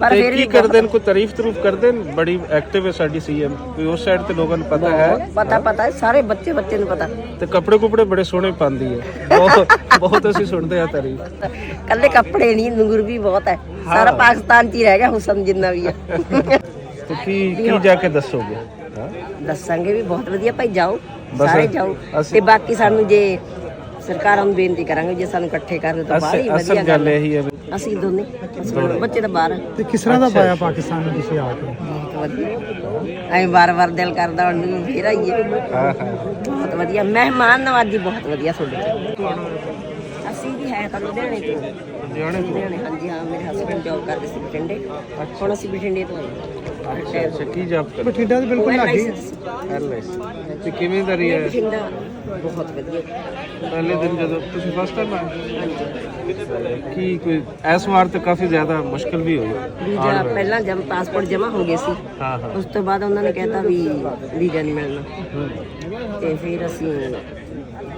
ਪਰ ਫਿਰ ਵੀ ਕਰਦੇ ਨੇ ਕੋਈ ਤਾਰੀਫ ਤਰੂਫ ਕਰਦੇ ਨੇ ਬੜੀ ਐਕਟਿਵ ਹੈ ਸਾਡੀ ਸੀਐਮ ਕੋਈ ਉਸ ਸਾਈਡ ਤੇ ਲੋਕਾਂ ਨੂੰ ਪਤਾ ਹੈ ਪਤਾ ਸਾਰੇ ਬੱਚੇ ਨੂੰ ਪਤਾ ਤੇ ਕੱਪੜੇ ਕੁਪੜੇ ਬੜੇ ਸੋਹਣੇ ਪਾਉਂਦੀ ਹੈ ਬਹੁਤ ਅਸੀਂ ਸੁਣਦੇ ਆ ਤਾਰੀਫ ਕੱਲੇ ਕੱਪੜੇ ਨਹੀਂ ਨੂਰ ਵੀ ਬਹੁਤ ਹੈ ਸਾਰਾ ਪਾਕਿਸਤਾਨ 'ਚ ਹੀ ਰਹਿ ਗਿਆ ਹੁਸਨ ਜਿੰਨਾ ਵੀ ਹੈ ਤੇ ਕੀ ਜਾ ਕੇ ਦੱਸੋਗੇ ਦੱਸਾਂਗੇ ਵੀ ਬਹੁਤ ਵਧੀਆ ਭਾਈ ਜਾਓ ਸਾਰੇ ਜਾਓ ਤੇ ਬਾਕੀ ਸਾਨੂੰ ਜੇ ਸਰਕਾਰਾਂ ਨੂੰ ਬੇਨਤੀ ਕਰਾਂਗੇ ਜੇ ਸਾਨੂੰ ਇਕੱਠੇ ਕਰਨ ਤੋਂ ਬਾਅਦ ਹੀ ਵਧੀਆ ਗੱਲ ਇਹੀ ਹੈ ਅਸੀਂ ਦੋਨੇ ਬੱਚੇ ਤਾਂ ਬਾਹਰ ਤੇ ਕਿਸ ਤਰ੍ਹਾਂ ਦਾ ਪਾਇਆ ਪਾਕਿਸਤਾਨ ਨੂੰ ਤੁਸੀਂ ਆ ਕੇ ਵਧੀਆ ਐਂ ਵਾਰ ਦਿਲ ਕਰਦਾ ਹੁਣ ਨੂੰ ਫੇਰ ਆਈਏ ਬਹੁਤ ਵਧੀਆ ਮਹਿਮਾਨ ਨਵਾਜ਼ੀ ਬਹੁਤ ਵਧੀਆ ਤੁਹਾਡੇ ਅਸੀਂ ਵੀ ਹੈ ਤਾਂ ਲੁਧਿਆਣੇ ਤੋਂ ਲੁਧਿਆਣੇ ਹਾਂਜੀ ਹਾਂ ਮੇਰੇ ਹਸਬੰਡ ਜੌਬ ਕਰਦੇ ਸੀ ਬਠਿੰਡੇ ਹੁਣ ਅਸੀਂ ਬਠਿੰਡੇ ਤੋਂ ਆਏ ਅੱਛਾ ਕੀ ਜੌਬ ਕਰਦੇ ਬਠਿੰਡਾ ਦੇ ਬਿਲਕੁਲ ਲਾਗੇ ਤੇ ਕਿਵੇਂ ਦਾ ਰਿਹਾ ਬਠਿੰਡਾ ਬਹੁਤ ਵਧੀਆ ਪਹਿਲੇ ਦਿਨ ਜਦੋਂ ਤੁਸੀਂ ਫਸਟ ਟਾਈਮ ਆਏ ਕੀ ਕੋਈ ਇਸ ਵਾਰ ਤਾਂ ਕਾਫੀ ਜ਼ਿਆਦਾ ਮੁਸ਼ਕਲ ਵੀ ਹੋਈ ਵੀਜ਼ਾ ਪਹਿਲਾਂ ਪਾਸਪੋਰਟ ਜਮ੍ਹਾਂ ਹੋ ਗਏ ਸੀ ਹਾਂ ਉਸ ਤੋਂ ਬਾਅਦ ਉਹਨਾਂ ਨੇ ਕਹਿਤਾ ਵੀ ਵੀਜ਼ਾ ਨਹੀਂ ਮਿਲਣਾ ਤੇ ਫਿਰ ਅਸੀਂ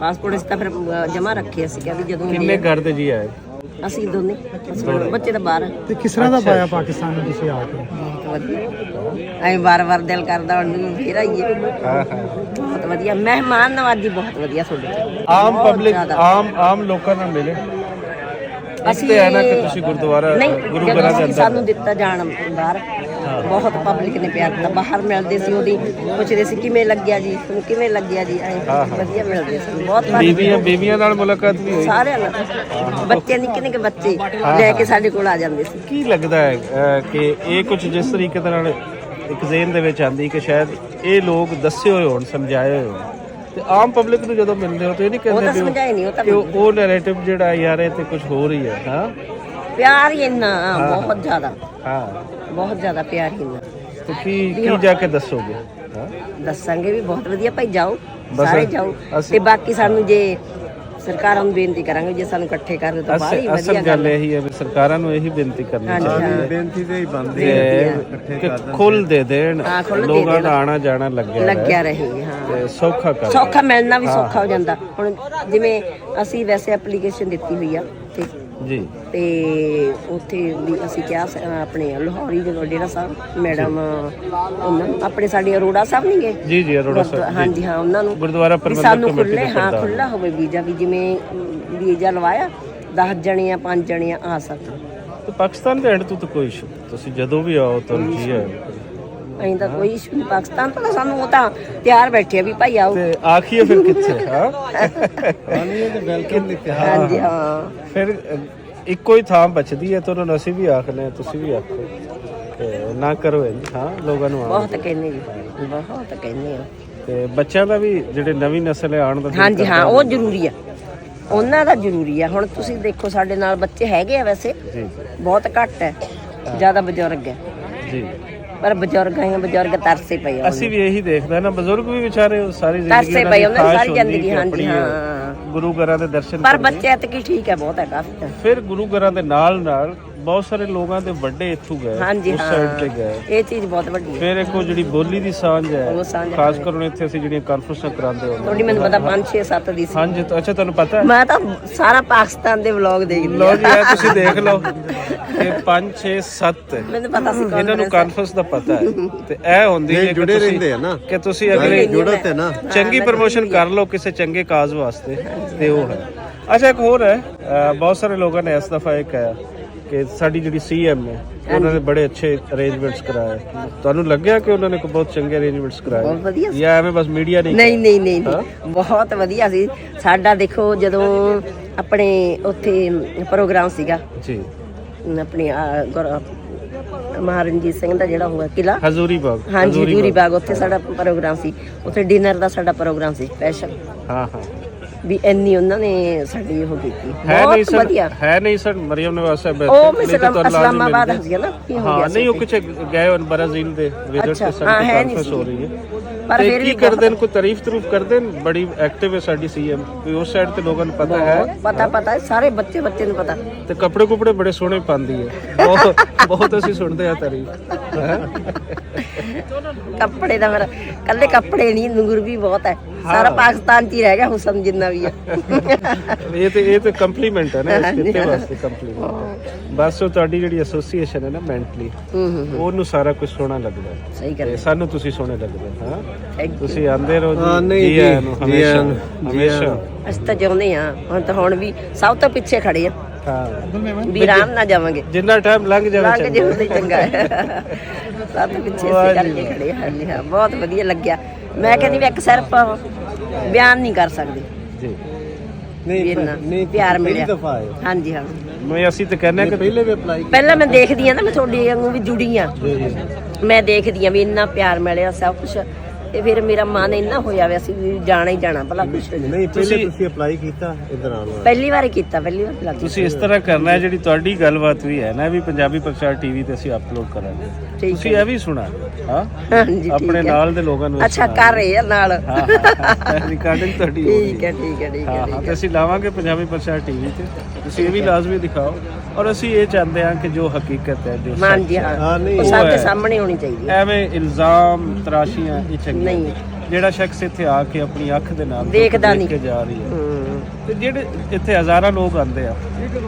ਪਾਸਪੋਰਟ ਇਸ ਤਾਂ ਫਿਰ ਜਮ੍ਹਾਂ ਰੱਖੇ ਅਸੀਂ ਕਿਹਾ ਵੀ ਜਦੋਂ ਕਿੰਨੇ ਘਰ ਦੇ ਜੀ ਆਏ ਅਸੀਂ ਦੋਨੇ ਬੱਚੇ ਤਾਂ ਬਾਹਰ ਤੇ ਕਿਸ ਤਰ੍ਹਾਂ ਦਾ ਪਾਇਆ ਪਾਕਿਸਤਾਨ ਨੂੰ ਤੁਸੀਂ ਆ ਕੇ ਵਧੀਆ ਐਂ ਵਾਰ ਦਿਲ ਕਰਦਾ ਹੁਣ ਨੂੰ ਫੇਰ ਆਈਏ ਬਹੁਤ ਵਧੀਆ ਮਹਿਮਾਨ ਨਵਾਜ਼ੀ ਬਹੁਤ ਵਧੀਆ ਤੁਹਾਡੇ ਆਮ ਪਬਲਿਕ ਆਮ ਲੋਕਾਂ ਨਾਲ ਮਿਲੇ ਅਸੀਂ ਹੈ ਨਾ ਕਿ ਤੁਸੀਂ ਗੁਰਦੁਆਰਾ ਗੁਰੂ ਘਰਾਂ ਦੇ ਅੰਦਰ ਸਾਨੂੰ ਦਿੱਤਾ ਜਾਣ ਬਾਹਰ ਬਹੁਤ ਪਬਲਿਕ ਨੇ ਪਿਆਰ ਦਿੱਤਾ ਬਾਹਰ ਮਿਲਦੇ ਸੀ ਉਹਦੀ ਪੁੱਛਦੇ ਸੀ ਕਿਵੇਂ ਲੱਗਿਆ ਜੀ ਤੁਹਾਨੂੰ ਕਿਵੇਂ ਲੱਗਿਆ ਜੀ ਐਂ ਵਧੀਆ ਮਿਲਦੇ ਸੀ ਬਹੁਤ ਬੀਬੀਆਂ ਨਾਲ ਮੁਲਾਕਾਤ ਵੀ ਹੋਈ ਸਾਰਿਆਂ ਨਾਲ ਬੱਚੇ ਨਿੱਕੇ ਬੱਚੇ ਲੈ ਕੇ ਸਾਡੇ ਕੋਲ ਆ ਜਾਂਦੇ ਸੀ ਕੀ ਲੱਗਦਾ ਹੈ ਕਿ ਇਹ ਕੁਝ ਜਿਸ ਤਰੀਕੇ ਦੇ ਨਾਲ ਇੱਕ ਜ਼ੇਨ ਦੇ ਵਿੱਚ ਆਂਦੀ ਕਿ ਸ਼ਾਇਦ ਇਹ ਲੋਕ ਦੱਸੇ ਹੋਏ ਹੋਣ ਸਮਝਾਏ ਹੋਏ ਹੋਣ ਤੇ ਆਮ ਪਬਲਿਕ ਨੂੰ ਜਦੋਂ ਮਿਲਦੇ ਹੋ ਤੇ ਇਹ ਨਹੀਂ ਕਹਿੰਦੇ ਕਿ ਉਹ ਨੈਰੇਟਿਵ ਜਿਹੜਾ ਯਾਰ ਇਹ ਤੇ ਕੁਝ ਹੋ ਰਹੀ ਹੈ ਹਾਂ ਪਿਆਰ ਹੀ ਇੰਨਾ ਬਹੁਤ ਜ਼ਿਆਦਾ ਹਾਂ ਬਹੁਤ ਜ਼ਿਆਦਾ ਪਿਆਰ ਹੀ ਇੰਨਾ ਤੇ ਕੀ ਜਾ ਕੇ ਦੱਸੋਗੇ ਦੱਸਾਂਗੇ ਵੀ ਬਹੁਤ ਵਧੀਆ ਭਾਈ ਜਾਓ ਸਾਰੇ ਜਾਓ ਤੇ ਬਾਕੀ ਸਾਨੂੰ ਜੇ ਸਰਕਾਰਾਂ ਨੂੰ ਬੇਨਤੀ ਕਰਾਂਗੇ ਜੇ ਸਾਨੂੰ ਇਕੱਠੇ ਕਰਨ ਤੋਂ ਬਾਅਦ ਹੀ ਵਧੀਆ ਗੱਲ ਇਹੀ ਹੈ ਵੀ ਸਰਕਾਰਾਂ ਨੂੰ ਇਹੀ ਬੇਨਤੀ ਕਰਨੀ ਚਾਹੀਦੀ ਬੇਨਤੀ ਤੇ ਹੀ ਬੰਦੇ ਕਿ ਖੁੱਲ ਦੇ ਦੇਣ ਲੋਕਾਂ ਦਾ ਆਣਾ ਜਾਣਾ ਲੱਗਿਆ ਰਹੇ ਹਾਂ ਤੇ ਸੌਖਾ ਮਿਲਣਾ ਵੀ ਸੌਖਾ ਹੋ ਜਾਂਦਾ ਹੁਣ ਜਿਵੇਂ ਅਸੀਂ ਵੈਸੇ ਐਪਲੀਕੇਸ਼ਨ ਦਿੱਤੀ ਹੋਈ ਆ ਤੇ ਜੀ ਤੇ ਉੱਥੇ ਵੀ ਅਸੀਂ ਕਿਹਾ ਆਪਣੇ ਲਾਹੌਰੀ ਦੇ ਡੇਰਾ ਸਾਹਿਬ ਮੈਡਮ ਉਹਨਾਂ ਆਪਣੇ ਸਾਡੇ ਅਰੋੜਾ ਸਾਹਿਬ ਨਹੀਂ ਗਏ ਜੀ ਅਰੋੜਾ ਸਾਹਿਬ ਹਾਂਜੀ ਹਾਂ ਉਹਨਾਂ ਨੂੰ ਗੁਰਦੁਆਰਾ ਪ੍ਰਬੰਧਕ ਸਾਨੂੰ ਖੁੱਲਾ ਹੋਵੇ ਵੀਜ਼ਾ ਵੀ ਜਿਵੇਂ ਵੀਜ਼ਾ ਲਵਾਇਆ 10 ਜਣੇ ਆ 5 ਜਣੇ ਆ ਸਕਦੇ ਤੇ ਪਾਕਿਸਤਾਨ ਦੇ ਐਂਡ ਤੋਂ ਤਾਂ ਕੋਈ ਇਸ਼ੂ ਤੁਸੀਂ ਜਦੋਂ ਵੀ ਆਓ ਤੁਹਾਨੂੰ ਜੀ ਹੈ ਅਸੀਂ ਤਾਂ ਕੋਈ ਇਸ਼ੂ ਨਹੀਂ ਪਾਕਿਸਤਾਨ ਤੋਂ ਸਾਨੂੰ ਉਹ ਤਾਂ ਤਿਆਰ ਬੈਠੇ ਆ ਵੀ ਭਾਈ ਆਓ ਤੇ ਆਖੀਏ ਫਿਰ ਕਿੱਥੇ ਹਾਂ ਹਾਂਜੀ ਹਾਂ ਫਿਰ ਇੱਕੋ ਹੀ ਥਾਂ ਬਚਦੀ ਹੈ ਤਾਂ ਉਹਨਾਂ ਨੂੰ ਅਸੀਂ ਵੀ ਆਖਦੇ ਹਾਂ ਤੁਸੀਂ ਵੀ ਆਖੋ ਤੇ ਨਾ ਕਰੋ ਹਾਂ ਲੋਕਾਂ ਨੂੰ ਬਹੁਤ ਕਹਿੰਦੇ ਜੀ ਬਹੁਤ ਕਹਿੰਦੇ ਆ ਤੇ ਬੱਚਿਆਂ ਦਾ ਵੀ ਜਿਹੜੇ ਨਵੀਂ ਨਸਲ ਹੈ ਆਉਣ ਦਾ ਹਾਂਜੀ ਹਾਂ ਉਹ ਜ਼ਰੂਰੀ ਆ ਉਹਨਾਂ ਦਾ ਜ਼ਰੂਰੀ ਆ ਹੁਣ ਤੁਸੀਂ ਦੇਖੋ ਸਾਡੇ ਨਾਲ ਬੱਚੇ ਹੈਗੇ ਆ ਵੈਸੇ ਬਹੁਤ ਘੱਟ ਹੈ ਜ਼ਿਆਦਾ ਬਜ਼ੁਰਗ ਹੈ ਜੀ ਪਰ ਬਜ਼ੁਰਗ ਤਰਸੇ ਪਏ ਅਸੀਂ ਵੀ ਇਹੀ ਦੇਖਦੇ ਨਾ ਬਜ਼ੁਰਗ ਵੀ ਵਿਚਾਰੇ ਸਾਰੀ ਜ਼ਿੰਦਗੀ ਤਰਸੇ ਪਏ ਉਹਨਾਂ ਸਾਰੀ ਜ਼ਿੰਦਗੀ ਹਾਂਜੀ ਹਾਂ ਗੁਰੂ ਘਰਾਂ ਦੇ ਦਰਸ਼ਨ ਪਰ ਬੱਚੇ ਤੱਕ ਠੀਕ ਹੈ ਬਹੁਤ ਹੈ ਕਾਫੀ ਫਿਰ ਗੁਰੂ ਘਰਾਂ ਦੇ ਨਾਲ ਬਹੁਤ ਸਾਰੇ ਲੋਕਾਂ ਦੇ ਵੱਡੇ ਇੱਥੋਂ ਗਏ ਉਸ ਸਾਈਡ ਤੇ ਗਏ ਇਹ ਚੀਜ਼ ਬਹੁਤ ਵੱਡੀ ਹੈ ਫਿਰ ਇੱਕ ਉਹ ਜਿਹੜੀ ਬੋਲੀ ਦੀ ਸਾਂਝ ਹੈ ਖਾਸ ਕਰਕੇ ਇੱਥੇ ਅਸੀਂ ਜਿਹੜੀਆਂ ਕਾਨਫਰੰਸਾਂ ਕਰਾਉਂਦੇ ਹਾਂ ਥੋੜੀ ਮੈਨੂੰ ਪਤਾ 5 6 7 ਦੀ ਸੀ ਹਾਂਜੀ ਅੱਛਾ ਤੁਹਾਨੂੰ ਪਤਾ ਮੈਂ ਤਾਂ ਸਾਰਾ ਪਾਕਿਸਤਾਨ ਦੇ ਵਲੌਗ ਦੇਖਦੀ ਲਓ ਜੀ ਇਹ ਤੁਸੀਂ ਦੇਖ ਲਓ ਕਿ 5 6 7 ਮੈਨੂੰ ਪਤਾ ਸੀ ਇਹਨਾਂ ਨੂੰ ਕਾਨਫਰੰਸ ਦਾ ਪਤਾ ਹੈ ਤੇ ਇਹ ਹੁੰਦੀ ਹੈ ਜੁੜੇ ਰਹਿੰਦੇ ਆ ਨਾ ਕਿ ਤੁਸੀਂ ਅਗਲੇ ਜੁੜਤ ਹੈ ਨਾ ਚੰਗੀ ਪ੍ਰਮੋਸ਼ਨ ਕਰ ਲਓ ਕਿਸੇ ਚੰਗੇ ਕਾਜ਼ ਵਾਸਤੇ ਤੇ ਉਹ ਹੈ ਅੱਛਾ ਇੱਕ ਹੋਰ ਹੈ ਬਹੁਤ ਸਾਰੇ ਲੋਕਾਂ ਨੇ ਇਸ ਦਫਾ ਇਹ ਕਿਹਾ ਕਿ ਸਾਡੀ ਜਿਹੜੀ ਸੀਐਮ ਹੈ ਉਹਨਾਂ ਨੇ ਬੜੇ ਅੱਛੇ ਅਰੇਂਜਮੈਂਟਸ ਕਰਾਏ ਤੁਹਾਨੂੰ ਲੱਗਿਆ ਕਿ ਉਹਨਾਂ ਨੇ ਕੋਈ ਬਹੁਤ ਚੰਗੇ ਅਰੇਂਜਮੈਂਟਸ ਕਰਾਏ ਬਹੁਤ ਵਧੀਆ ਜਾਂ ਐਵੇਂ ਬਸ ਮੀਡੀਆ ਨਹੀਂ ਬਹੁਤ ਵਧੀਆ ਸੀ ਸਾਡਾ ਦੇਖੋ ਜਦੋਂ ਆਪਣੇ ਉੱਥੇ ਪ੍ਰੋਗਰਾਮ ਸੀਗਾ ਜੀ ਆਪਣੇ ਮਹਾਰਣਜੀਤ ਸਿੰਘ ਦਾ ਜਿਹੜਾ ਹੋਇਆ ਕਿਲਾ ਹਜ਼ੂਰੀ ਬਾਗ ਹਾਂਜੀ ਹਜ਼ੂਰੀ ਬਾਗ ਉੱਥੇ ਸਾਡਾ ਪ੍ਰੋਗਰਾਮ ਸੀ ਉੱਥੇ ਡਿਨਰ ਦਾ ਸਾਡਾ ਪ੍ਰੋਗਰਾਮ ਸੀ ਸਪੈਸ਼ਲ ਹਾਂ ਵੀ ਇੰਨੀ ਉਹਨਾਂ ਨੇ ਸਾਡੀ ਉਹ ਕੀਤੀ ਬਹੁਤ ਵਧੀਆ ਹੈ ਨਹੀਂ ਸਰ ਮਰੀਮ ਨਵਾਜ਼ ਸਾਹਿਬ ਉਹ ਇਸਲਾਮਾਬਾਦ ਸੀ ਨਾ ਹਾਂ ਨਹੀਂ ਉਹ ਕੁਝ ਗਏ ਹਨ ਬਰਾਜ਼ੀਲ ਦੇ ਵਿਜ਼ਿਟ ਤੇ ਸਾਡੀ ਕਾਨਫਰੰਸ ਹੋ ਰਹੀ ਹੈ ਪਰ ਫਿਰ ਵੀ ਕਰਦੇ ਨੇ ਕੋਈ ਤਾਰੀਫ ਤਰੂਫ ਕਰਦੇ ਨੇ ਬੜੀ ਐਕਟਿਵ ਹੈ ਸਾਡੀ ਸੀਐਮ ਕੋਈ ਉਸ ਸਾਈਡ ਤੇ ਲੋਕਾਂ ਨੂੰ ਪਤਾ ਹੈ ਪਤਾ ਸਾਰੇ ਬੱਚੇ ਨੂੰ ਪਤਾ ਤੇ ਕੱਪੜੇ ਕੁਪੜੇ ਬੜੇ ਸੋਹਣੇ ਪਾਉਂਦੀ ਹੈ ਬਹੁਤ ਅਸੀਂ ਸੁਣਦੇ ਆ ਤਾਰੀਫ ਕੱਪੜੇ ਦਾ ਫਿਰ ਕੱਲੇ ਕੱਪੜੇ ਨਹੀਂ ਨੂਰ ਵੀ ਬਹੁਤ ਹੈ ਸਾਰਾ ਪਾਕਿਸਤਾਨ 'ਚ ਹੀ ਰਹਿ ਗਿਆ ਹੁਸਨ ਜਿੰਨਾ ਵੀ ਆ। ਇਹ ਤੇ ਕੰਪਲੀਮੈਂਟ ਹੈ ਨਾ, ਇਸ ਕਿਤੇ ਵਾਸਤੇ ਕੰਪਲੀਮੈਂਟ ਹੈ। ਬਸ ਉਹ ਤੁਹਾਡੀ ਜਿਹੜੀ ਐਸੋਸੀਏਸ਼ਨ ਹੈ ਨਾ ਮੈਂਟਲੀ, ਉਹਨੂੰ ਸਾਰਾ ਕੁਝ ਸੋਹਣਾ ਲੱਗਦਾ ਹੈ। ਸਹੀ ਗੱਲ ਤੇ ਹੈ। ਸਾਨੂੰ ਤੁਸੀਂ ਸੋਹਣੇ ਲੱਗਦੇ ਹਾਂ। Thank you। ਤੁਸੀਂ ਆਂਦੇ ਰਹੋ ਹਾਂ, ਜੀ, ਨਹੀਂ ਜੀ ਜੀ, ਆਇਆਂ ਨੂੰ, ਜੀ ਹਮੇਸ਼ਾ ਆਇਆਂ ਨੂੰ, ਜੀ ਹਮੇਸ਼ਾ। ਅਸੀਂ ਤਾਂ ਚਾਹੁੰਦੇ ਹਾਂ ਹੁਣ ਵੀ ਸਭ ਤੋਂ ਪਿੱਛੇ ਖੜੇ ਆ ਹਾਂ, ਵੀ ਆਰਾਮ ਨਾਲ ਜਾਵਾਂਗੇ, ਜਿੰਨਾ ਟਾਈਮ ਲੰਘ ਜਾਵੇ ਲੰਘ ਚੰਗਾ। ਜਿਉਂ ਚੰਗਾ ਹੈ। ਸਭ ਤੋਂ ਪਿੱਛੇ ਅਸੀਂ ਕਰਕੇ ਖੜੇ ਹਾਂ ਜੀ। ਹਾਂ, ਬਹੁਤ ਵਧੀਆ ਲੱਗਿਆ। ਮੈਂ ਕਹਿੰਦੀ ਵੀ ਇੱਕ ਸਿਰਫ ਬਿਆਨ ਨਹੀਂ ਕਰ ਸਕਦੀ ਜੀ ਵੀ ਇੰਨਾ ਪਿਆਰ ਮਿਲਿਆ। ਦਫਾ ਹੈ ਹਾਂਜੀ ਹਾਂ, ਮੈਂ ਅਸੀਂ ਤਾਂ ਕਹਿੰਦੇ ਹਾਂ ਕਿ ਪਹਿਲੇ ਵੀ ਅਪਲਾਈ ਪਹਿਲਾਂ ਮੈਂ ਦੇਖਦੀ ਆ ਨਾ, ਮੈਂ ਤੁਹਾਡੀ ਵਾਂਗੂ ਵੀ ਜੁੜੀ ਆ, ਮੈਂ ਦੇਖਦੀ ਆ ਵੀ ਇੰਨਾ ਪਿਆਰ ਮਿਲਿਆ ਸਭ ਕੁਝ, ਤੇ ਫਿਰ ਮੇਰਾ ਮਨ ਇੰਨਾ ਹੋਇਆ ਵੀ ਅਸੀਂ ਵੀ ਜਾਣਾ ਹੀ ਜਾਣਾ ਭਲਾ ਕੁਛ ਨਹੀਂ ਪਹਿਲੇ ਤੁਸੀਂ ਅਪਲਾਈ ਕੀਤਾ ਇਧਰ ਆਉਣ ਵਾਸਤੇ? ਪਹਿਲੀ ਵਾਰ ਕੀਤਾ, ਪਹਿਲੀ ਵਾਰ ਲੱਗ ਤੁਸੀਂ ਇਸ ਤਰ੍ਹਾਂ ਕਰਨਾ ਹੈ, ਜਿਹੜੀ ਤੁਹਾਡੀ ਗੱਲਬਾਤ ਵੀ ਹੈ ਨਾ, ਵੀ ਪੰਜਾਬੀ ਪ੍ਰਚਾਰ ਟੀਵੀ ਤੇ ਅਸੀਂ ਅਪਲੋਡ ਕਰਾਂਗੇ। ਠੀਕ ਤੁਸੀਂ ਇਹ ਵੀ ਸੁਣਾ ਹਾਂ ਹਾਂਜੀ ਠੀਕ ਆਪਣੇ ਹੈ। ਨਾਲ ਦੇ ਲੋਕਾਂ ਨੂੰ ਅੱਛਾ ਕਰ ਰਹੇ ਆ ਨਾਲ। ਹਾਂ ਰਿਕਾਰਡਿੰਗ ਤੁਹਾਡੀ ਹੋ ਰਹੀ ਠੀਕ ਹੈ ਠੀਕ ਹੈ ਠੀਕ ਹੈ ਹਾਂ ਠੀਕ ਤੇ ਹੈ। ਅਸੀਂ ਲਾਵਾਂਗੇ ਪੰਜਾਬੀ ਪ੍ਰਚਾਰ ਟੀਵੀ ਤੇ, ਤੁਸੀਂ ਇਹ ਵੀ ਲਾਜ਼ਮੀ ਦਿਖਾਓ। ਔਰ ਅਸੀਂ ਇਹ ਚਾਹੁੰਦੇ ਹਾਂ ਕਿ ਜੋ ਹਕੀਕਤ ਹੈ, ਜੋ ਹਾਂਜੀ ਸੱਚ ਹੈ, ਹਾਂ, ਨਹੀਂ, ਉਹ ਉਹ ਸਭ ਦੇ ਹੈ। ਸਾਹਮਣੇ ਹੋਣੀ ਚਾਹੀਦੀ ਹੈ। ਐਵੇਂ ਇਲਜ਼ਾਮ ਤਰਾਸ਼ੀਆਂ ਇਹ ਚੰਗੀਆਂ ਨਹੀਂ। ਜਿਹੜਾ ਸ਼ਖਸ ਇੱਥੇ ਆ ਕੇ ਆਪਣੀ ਅੱਖ ਦੇ ਨਾਲ ਦੇਖਦਾ ਦੇਖ ਕੇ ਨਹੀਂ। ਜਾ ਰਹੀ ਹੈ, ਹੂੰ। ਤੇ ਜਿਹੜੇ ਇੱਥੇ ਹਜ਼ਾਰਾਂ ਲੋਕ ਆਉਂਦੇ ਆ,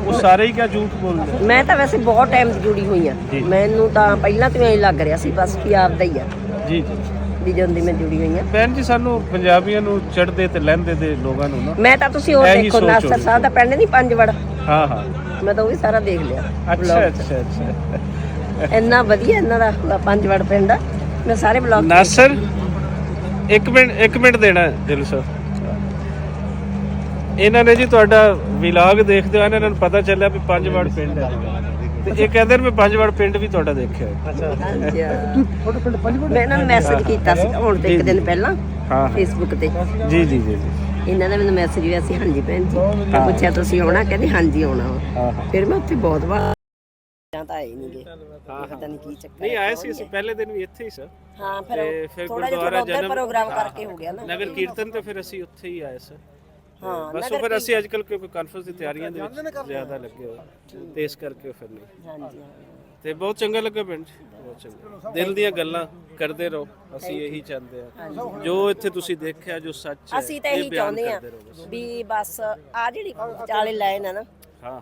ਉਹ ਸਾਰੇ ਹੀ ਕਿਆ ਝੂਠ ਬੋਲਦੇ ਆ? ਮੈਂ ਤਾਂ ਵੈਸੇ ਬਹੁਤ ਟਾਈਮ ਦੀ ਜੁੜੀ ਹੋਈ ਆ, ਜੀ। ਮੈਨੂੰ ਤਾਂ ਪਹਿਲਾਂ ਤੋਂ ਹੀ ਲੱਗ ਰਿਹਾ ਸੀ ਬਸ ਵੀ ਆਪਦਾ ਹੀ ਆ, ਜੀ ਜੀ ਵੀ ਜਦੋਂ ਦੀ ਮੈਂ ਜੁੜੀ ਹੋਈ ਆ। ਭੈਣ ਜੀ, ਸਾਨੂੰ ਪੰਜਾਬੀਆਂ ਨੂੰ ਚੜ੍ਹਦੇ ਤੇ ਲਹਿੰਦੇ ਦੇ ਲੋਕਾਂ ਨੂੰ ਨਾ, ਮੈਂ ਤਾਂ ਤੁਸੀਂ ਉਹ ਇਹੀ ਦੇਖੋ ਸੋਚ ਨਾਸਰ ਹੋਣੀ। ਸਾਹਿਬ ਦਾ ਪਿੰਡ ਨਹੀਂ ਪੰਜਵੜ, ਹਾਂ ਹਾਂ ਮੈਂ ਤਾਂ ਉਹ ਵੀ ਸਾਰਾ ਦੇਖ ਲਿਆ ਅੱਛਾ vlog 'ਚ। ਅੱਛਾ ਅੱਛਾ। ਇੰਨਾ ਵਧੀਆ ਇਹਨਾਂ ਦਾ ਪੰਜਵੜ ਪਿੰਡ ਆ, ਮੈਂ ਸਾਰੇ ਬਲੌਗ ਨਾਸਰ ਇੱਕ ਮਿੰਟ ਦੇਣਾ ਦਿਲ ਸਾਹਿਬ। ਇਹਨਾਂ ਨੇ ਜੀ ਤੁਹਾਡਾ ਵਲੌਗ ਦੇਖਦੇ ਹੋ, ਇਹਨਾਂ ਨੂੰ ਪਤਾ ਚੱਲਿਆ ਵੀ ਪੰਜਵੜ ਪਿੰਡ ਹੈ, ਤੇ ਇਹ ਕਹਿੰਦੇ ਨੇ ਮੈਂ ਪੰਜਵੜ ਪਿੰਡ ਵੀ ਤੁਹਾਡਾ ਦੇਖਿਆ ਹੈ। ਮੈਂ ਇਹਨਾਂ ਨੂੰ ਮੈਸੇਜ ਕੀਤਾ ਸੀ ਹੁਣ ਤੇ ਇੱਕ ਦਿਨ ਪਹਿਲਾਂ ਹਾਂ ਫੇਸਬੁੱਕ ਤੇ, ਜੀ ਜੀ ਜੀ ਜੀ ਇਹਨਾਂ ਦਾ ਮੈਨੂੰ ਮੈਸੇਜ ਹੋਇਆ ਸੀ, ਹਾਂਜੀ ਭੈਣ ਜੀ, ਮੈਂ ਪੁੱਛਿਆ ਤੁਸੀਂ ਆਉਣਾ, ਕਹਿੰਦੇ ਹਾਂਜੀ ਆਉਣਾ ਵਾ। ਹਾਂ ਹਾਂ ਫਿਰ ਮੈਂ ਉੱਥੇ ਬਹੁਤ ਵਾਰ ਜਾਂ ਤਾਂ ਆਏ ਨਹੀਂਗੇ, ਪਤਾ ਨਹੀਂ ਕੀ ਚੱਕਰ ਨਹੀਂ ਆਏ ਸੀ ਅਸੀਂ ਪਹਿਲੇ ਦਿਨ ਵੀ ਇੱਥੇ ਹੀ ਸਰ। ਹਾਂ, ਤੇ ਫਿਰ ਥੋੜਾ ਜਿਹਾ ਉੱਧਰ ਪ੍ਰੋਗਰਾਮ ਕਰਕੇ ਹੋ ਗਿਆ ਨਾ ਨਗਰ ਕੀਰਤਨ ਤੇ ਫਿਰ ਅਸੀਂ ਉੱਥੇ ਹੀ ਆਏ ਸਰ। ਹਾਂ। ਬਸ ਉਹ ਫਿਰ ਅਸੀਂ ਅੱਜ ਕੱਲ੍ਹ ਕਿਉਂਕਿ ਕਾਨਫਰੰਸ ਦੀ ਤਿਆਰੀਆਂ ਦੇ ਵਿੱਚ ਜ਼ਿਆਦਾ ਲੱਗੇ ਹੋਏ, ਤੇ ਇਸ ਕਰਕੇ ਫਿਰ ਨਹੀਂ। ਹਾਂਜੀ ਹਾਂ। ਤੇ ਬਹੁਤ ਚੰਗਾ ਲੱਗਾ ਪਿੰਡ 'ਚ, ਬਹੁਤ ਚੰਗਾ। ਦਿਲ ਦੀਆਂ ਗੱਲਾਂ ਕਰਦੇ ਰਹੋ, ਅਸੀਂ ਇਹੀ ਚਾਹੁੰਦੇ ਹਾਂ। ਜੋ ਇੱਥੇ ਤੁਸੀਂ ਦੇਖਿਆ, ਜੋ ਸੱਚ ਹੈ, ਅਸੀਂ ਤਾਂ ਇਹ ਇਹੀ ਬਿਆਨ ਚਾਹੁੰਦੇ ਆ ਕਰਦੇ ਰਹੋ ਬਸ। ਵੀ ਬਸ ਆ ਜਿਹੜੀ ਵਿਚਾਲੇ ਲਾਈਨ ਆ ਨਾ, ਹਾਂ ਹਾਂ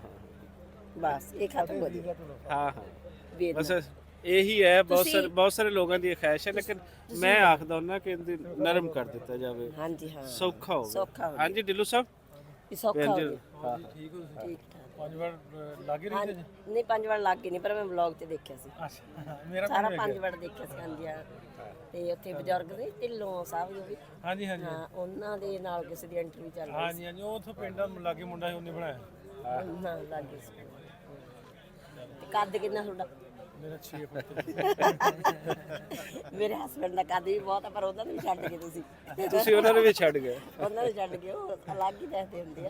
ਬਸ ਇਹ ਖਤਮ ਹੋ ਜੀ। ਹਾਂ ਹਾਂ ਵੀ ਬਸ ਇਹੀ ਹੈ। ਬਹੁਤ ਸਾਰੇ ਲੋਕਾਂ ਦੀ ਇਹ ਖੈਸ਼ ਹੈ, ਲੇਕਿਨ ਮੈਂ ਆਖਦਾ ਹੁੰਦਾ ਕਿ ਇਹਨੂੰ ਨਰਮ ਕਰ ਦਿੱਤਾ ਜਾਵੇ, ਹਾਂਜੀ ਹਾਂ, ਸੌਖਾ ਹੋਵੇ। ਸੌਖਾ ਹੋਵੇ। ਹਾਂਜੀ ਢਿੱਲੋਂ ਸਾਹਿਬ। ਵੀ ਸੌਖਾ ਹੋ ਜਾਵੇ। ਹਾਂ ਠੀਕ ਠਾਕ। ਪੰਜਵਾਰ ਲਾਗੇ ਹਾਂਜੀ, ਨਹੀਂ ਪੰਜਵੜ ਲੱਗ ਗਈ ਨਹੀਂ, ਪਰ ਮੈਂ ਵਲੌਗ ਤੇ ਦੇਖਿਆ ਸੀ ਮੇਰਾ ਸਾਰਾ ਪੰਜਵੜ ਦੇਖਿਆ ਸੀ। ਹਾਂਜੀ ਹਾਂ, ਤੇ ਉੱਥੇ ਬਜ਼ੁਰਗ ਸੀ ਢਿੱਲੋਂ ਸਾਹਿਬ ਜੋ ਵੀ, ਹਾਂਜੀ ਹਾਂਜੀ ਹਾਂ, ਉਹਨਾਂ ਦੇ ਨਾਲ ਕਿਸੇ ਦੀ ਇੰਟਰਵਿਊ ਚੱਲ ਰਹੀ ਹਾਂਜੀ ਹਾਂਜੀ ਉਹ ਉੱਥੋਂ ਪਿੰਡ ਲਾਗੇ ਮੁੰਡਾ ਸੀ, ਉਹਨੇ ਬਣਾਇਆ। ਸੀ। ਹਾਂ, ਲੱਗ ਗਈ ਸੀ। ਤੇ ਕੱਦ ਕਿੰਨਾ ਤੁਹਾਡਾ? ਮੇਰਾ 6 ਫੁੱਟ। ਮੇਰੇ ਹਸਬੰਡ ਦਾ ਕੱਦ ਵੀ ਬਹੁਤ ਆ, ਪਰ ਉਹਨਾਂ ਨੂੰ ਵੀ ਛੱਡ ਗਏ ਤੁਸੀਂ। ਤੁਸੀਂ ਉਹਨਾਂ ਨੂੰ ਵੀ ਛੱਡ ਗਏ। ਉਹਨਾਂ ਨੂੰ ਛੱਡ ਗਏ, ਉਹ ਅਲੱਗ ਹੀ ਦੱਸਦੇ ਹੁੰਦੇ ਆ।